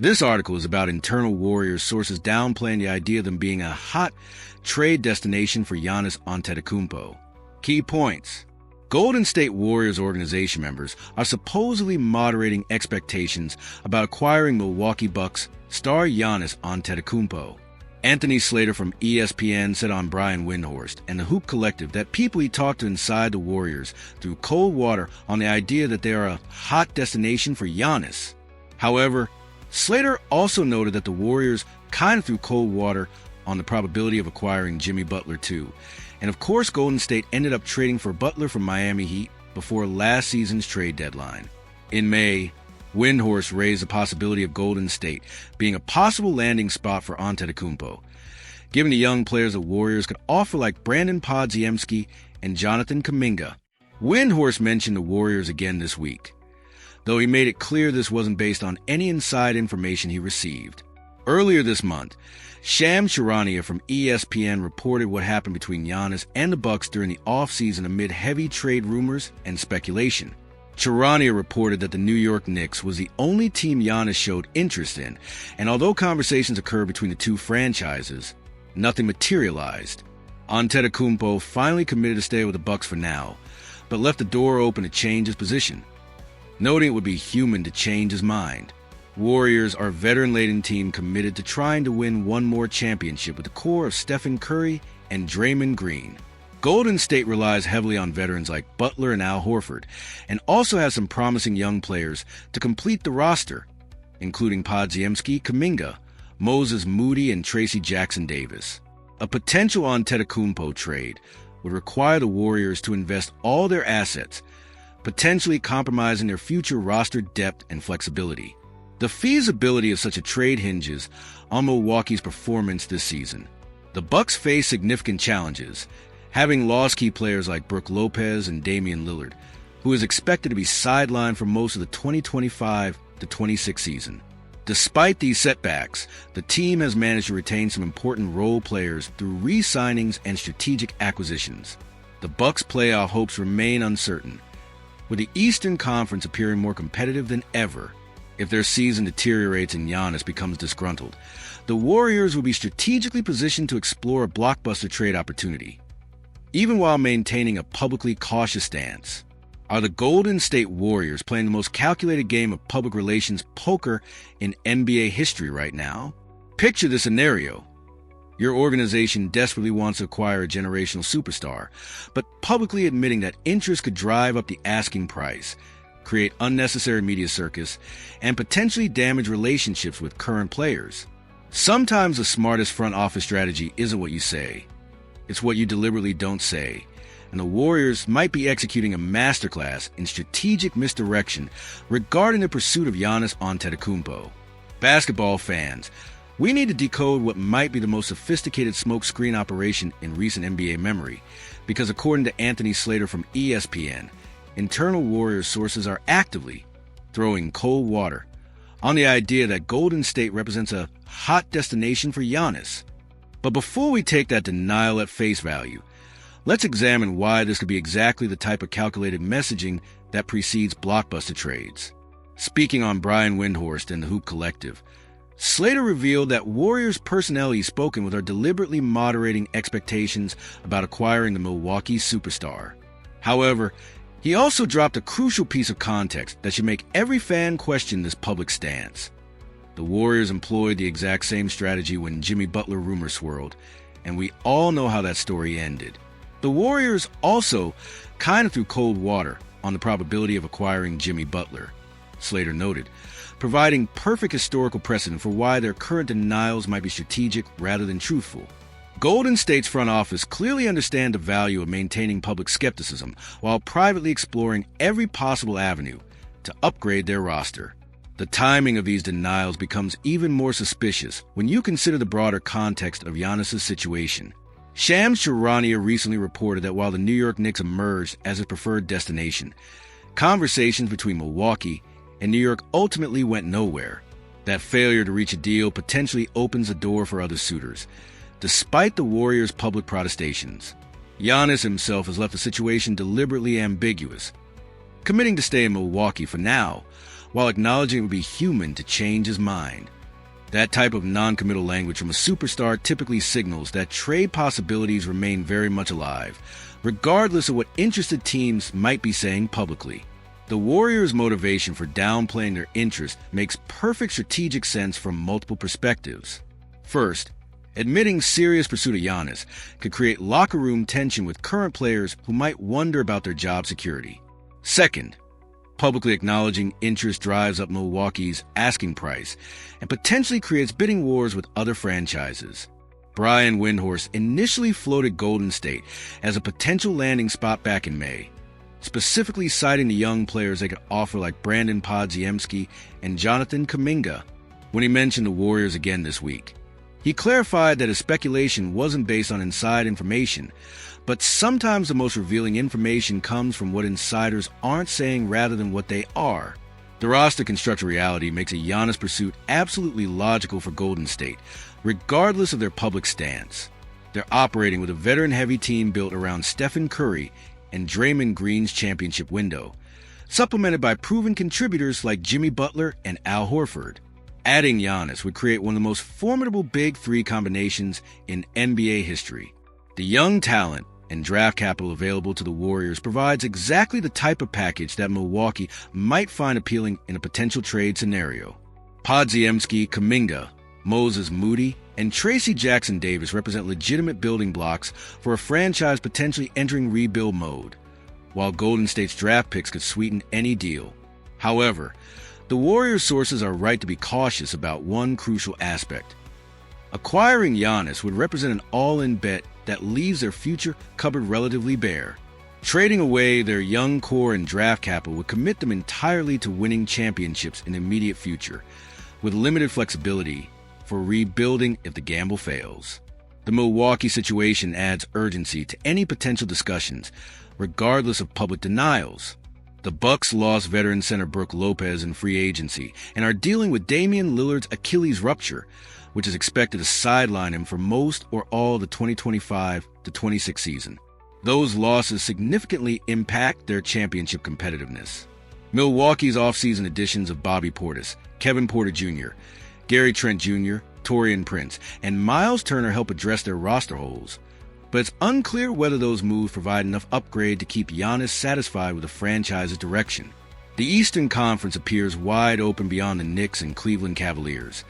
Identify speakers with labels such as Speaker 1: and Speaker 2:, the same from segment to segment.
Speaker 1: This article is about internal Warriors sources downplaying the idea of them being a hot trade destination for Giannis Antetokounmpo. Key points. Golden State Warriors organization members are supposedly moderating expectations about acquiring Milwaukee Bucks star Giannis Antetokounmpo. Anthony Slater from ESPN said on Brian Windhorst and the Hoop Collective that people he talked to inside the Warriors threw cold water on the idea that they are a hot destination for Giannis. However, Slater also noted that the Warriors kind of threw cold water on the probability of acquiring Jimmy Butler too. And of course, Golden State ended up trading for Butler from Miami Heat before last season's trade deadline. In May, Windhorst raised the possibility of Golden State being a possible landing spot for Antetokounmpo, given the young players the Warriors could offer like Brandon Podziemski and Jonathan Kuminga. Windhorst mentioned the Warriors again this week, though he made it clear this wasn't based on any inside information he received. Earlier this month, Shams Charania from ESPN reported what happened between Giannis and the Bucks during the offseason amid heavy trade rumors and speculation. Charania reported that the New York Knicks was the only team Giannis showed interest in, and although conversations occurred between the two franchises, nothing materialized. Antetokounmpo finally committed to stay with the Bucks for now, but left the door open to change his position, noting it would be human to change his mind. Warriors are a veteran-laden team committed to trying to win one more championship with the core of Stephen Curry and Draymond Green. Golden State relies heavily on veterans like Butler and Al Horford, and also has some promising young players to complete the roster, including Podziemski, Kuminga, Moses Moody, and Tracy Jackson-Davis. A potential Antetokounmpo trade would require the Warriors to invest all their assets, potentially compromising their future roster depth and flexibility. The feasibility of such a trade hinges on Milwaukee's performance this season. The Bucks face significant challenges, having lost key players like Brook Lopez and Damian Lillard, who is expected to be sidelined for most of the 2025-26 season. Despite these setbacks, the team has managed to retain some important role players through re-signings and strategic acquisitions. The Bucks' playoff hopes remain uncertain, with the Eastern Conference appearing more competitive than ever. If their season deteriorates and Giannis becomes disgruntled, the Warriors will be strategically positioned to explore a blockbuster trade opportunity, even while maintaining a publicly cautious stance. Are the Golden State Warriors playing the most calculated game of public relations poker in NBA history right now? Picture this scenario. Your organization desperately wants to acquire a generational superstar, but publicly admitting that interest could drive up the asking price, create unnecessary media circus, and potentially damage relationships with current players. Sometimes the smartest front office strategy isn't what you say. It's what you deliberately don't say. And the Warriors might be executing a masterclass in strategic misdirection regarding the pursuit of Giannis Antetokounmpo. Basketball fans, we need to decode what might be the most sophisticated smokescreen operation in recent NBA memory, because according to Anthony Slater from ESPN, internal Warriors sources are actively throwing cold water on the idea that Golden State represents a hot destination for Giannis. But before we take that denial at face value, let's examine why this could be exactly the type of calculated messaging that precedes blockbuster trades. Speaking on Brian Windhorst and the Hoop Collective, Slater revealed that Warriors personnel he's spoken with are deliberately moderating expectations about acquiring the Milwaukee superstar. However, he also dropped a crucial piece of context that should make every fan question this public stance. The Warriors employed the exact same strategy when Jimmy Butler rumors swirled, and we all know how that story ended. The Warriors also kind of threw cold water on the probability of acquiring Jimmy Butler, Slater noted, providing perfect historical precedent for why their current denials might be strategic rather than truthful. Golden State's front office clearly understand the value of maintaining public skepticism while privately exploring every possible avenue to upgrade their roster. The timing of these denials becomes even more suspicious when you consider the broader context of Giannis' situation. Shams Charania recently reported that while the New York Knicks emerged as a preferred destination, conversations between Milwaukee and New York ultimately went nowhere. That failure to reach a deal potentially opens the door for other suitors, despite the Warriors' public protestations. Giannis himself has left the situation deliberately ambiguous, committing to stay in Milwaukee for now, while acknowledging it would be human to change his mind. That type of non-committal language from a superstar typically signals that trade possibilities remain very much alive, regardless of what interested teams might be saying publicly. The Warriors' motivation for downplaying their interest makes perfect strategic sense from multiple perspectives. First, admitting serious pursuit of Giannis could create locker room tension with current players who might wonder about their job security. Second, publicly acknowledging interest drives up Milwaukee's asking price and potentially creates bidding wars with other franchises. Brian Windhorst initially floated Golden State as a potential landing spot back in May, specifically citing the young players they could offer like Brandon Podziemski and Jonathan Kuminga when he mentioned the Warriors again this week. He clarified that his speculation wasn't based on inside information, but sometimes the most revealing information comes from what insiders aren't saying rather than what they are. The roster construction reality makes a Giannis pursuit absolutely logical for Golden State, regardless of their public stance. They're operating with a veteran-heavy team built around Stephen Curry and Draymond Green's championship window, supplemented by proven contributors like Jimmy Butler and Al Horford. Adding Giannis would create one of the most formidable big three combinations in NBA history. The young talent and draft capital available to the Warriors provides exactly the type of package that Milwaukee might find appealing in a potential trade scenario. Podziemski, Kuminga, Moses Moody, and Tracy Jackson-Davis represent legitimate building blocks for a franchise potentially entering rebuild mode, while Golden State's draft picks could sweeten any deal. However, the Warriors' sources are right to be cautious about one crucial aspect. Acquiring Giannis would represent an all-in bet that leaves their future cupboard relatively bare. Trading away their young core and draft capital would commit them entirely to winning championships in the immediate future, with limited flexibility for rebuilding if the gamble fails. The Milwaukee situation adds urgency to any potential discussions, regardless of public denials. The Bucks lost veteran center Brook Lopez in free agency and are dealing with Damian Lillard's Achilles rupture, which is expected to sideline him for most or all of the 2025-26 season. Those losses significantly impact their championship competitiveness. Milwaukee's offseason additions of Bobby Portis, Kevin Porter Jr., Gary Trent Jr., Taurean Prince, and Miles Turner help address their roster holes, but it's unclear whether those moves provide enough upgrade to keep Giannis satisfied with the franchise's direction. The Eastern Conference appears wide open beyond the Knicks and Cleveland Cavaliers,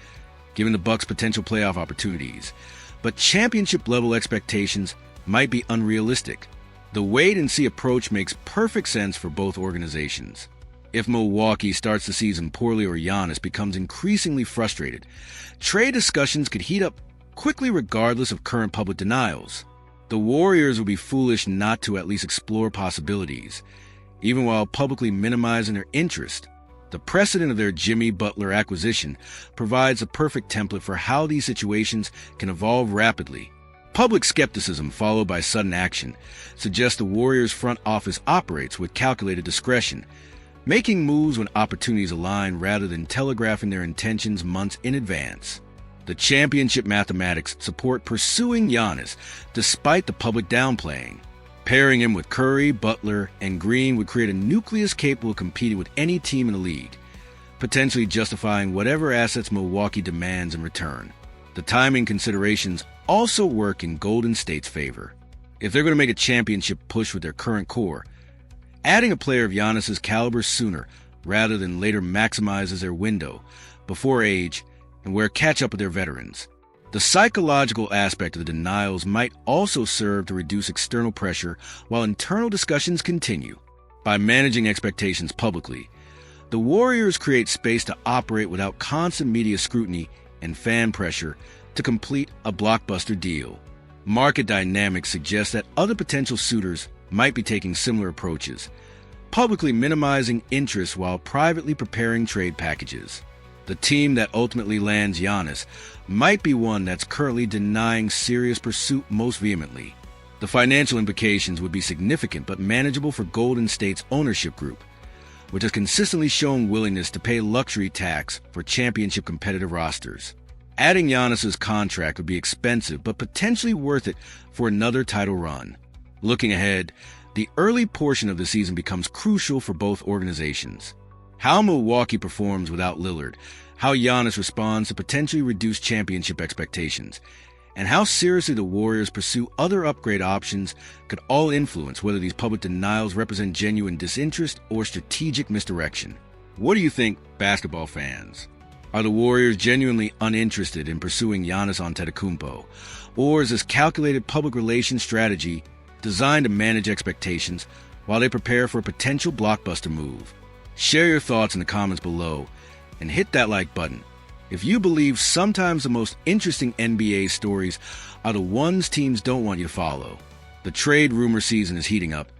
Speaker 1: giving the Bucks potential playoff opportunities, but championship-level expectations might be unrealistic. The wait-and-see approach makes perfect sense for both organizations. If Milwaukee starts the season poorly or Giannis becomes increasingly frustrated, trade discussions could heat up quickly regardless of current public denials. The Warriors would be foolish not to at least explore possibilities, even while publicly minimizing their interest. The precedent of their Jimmy Butler acquisition provides a perfect template for how these situations can evolve rapidly. Public skepticism followed by sudden action suggests the Warriors' front office operates with calculated discretion, making moves when opportunities align rather than telegraphing their intentions months in advance. The championship mathematics support pursuing Giannis despite the public downplaying. Pairing him with Curry, Butler, and Green would create a nucleus capable of competing with any team in the league, potentially justifying whatever assets Milwaukee demands in return. The timing considerations also work in Golden State's favor. If they're going to make a championship push with their current core, adding a player of Giannis's caliber sooner rather than later maximizes their window before age and where catch up with their veterans. The psychological aspect of the denials might also serve to reduce external pressure while internal discussions continue. By managing expectations publicly, the Warriors create space to operate without constant media scrutiny and fan pressure to complete a blockbuster deal. Market dynamics suggest that other potential suitors might be taking similar approaches, publicly minimizing interest while privately preparing trade packages. The team that ultimately lands Giannis might be one that's currently denying serious pursuit most vehemently. The financial implications would be significant but manageable for Golden State's ownership group, which has consistently shown willingness to pay luxury tax for championship competitive rosters. Adding Giannis's contract would be expensive but potentially worth it for another title run. Looking ahead, the early portion of the season becomes crucial for both organizations. how Milwaukee performs without Lillard, how Giannis responds to potentially reduced championship expectations, and how seriously the Warriors pursue other upgrade options could all influence whether these public denials represent genuine disinterest or strategic misdirection. What do you think, basketball fans? Are the Warriors genuinely uninterested in pursuing Giannis Antetokounmpo, or is this calculated public relations strategy designed to manage expectations while they prepare for a potential blockbuster move? Share your thoughts in the comments below and hit that like button. If you believe sometimes the most interesting NBA stories are the ones teams don't want you to follow, the trade rumor season is heating up,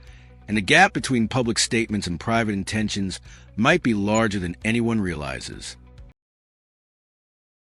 Speaker 1: and the gap between public statements and private intentions might be larger than anyone realizes.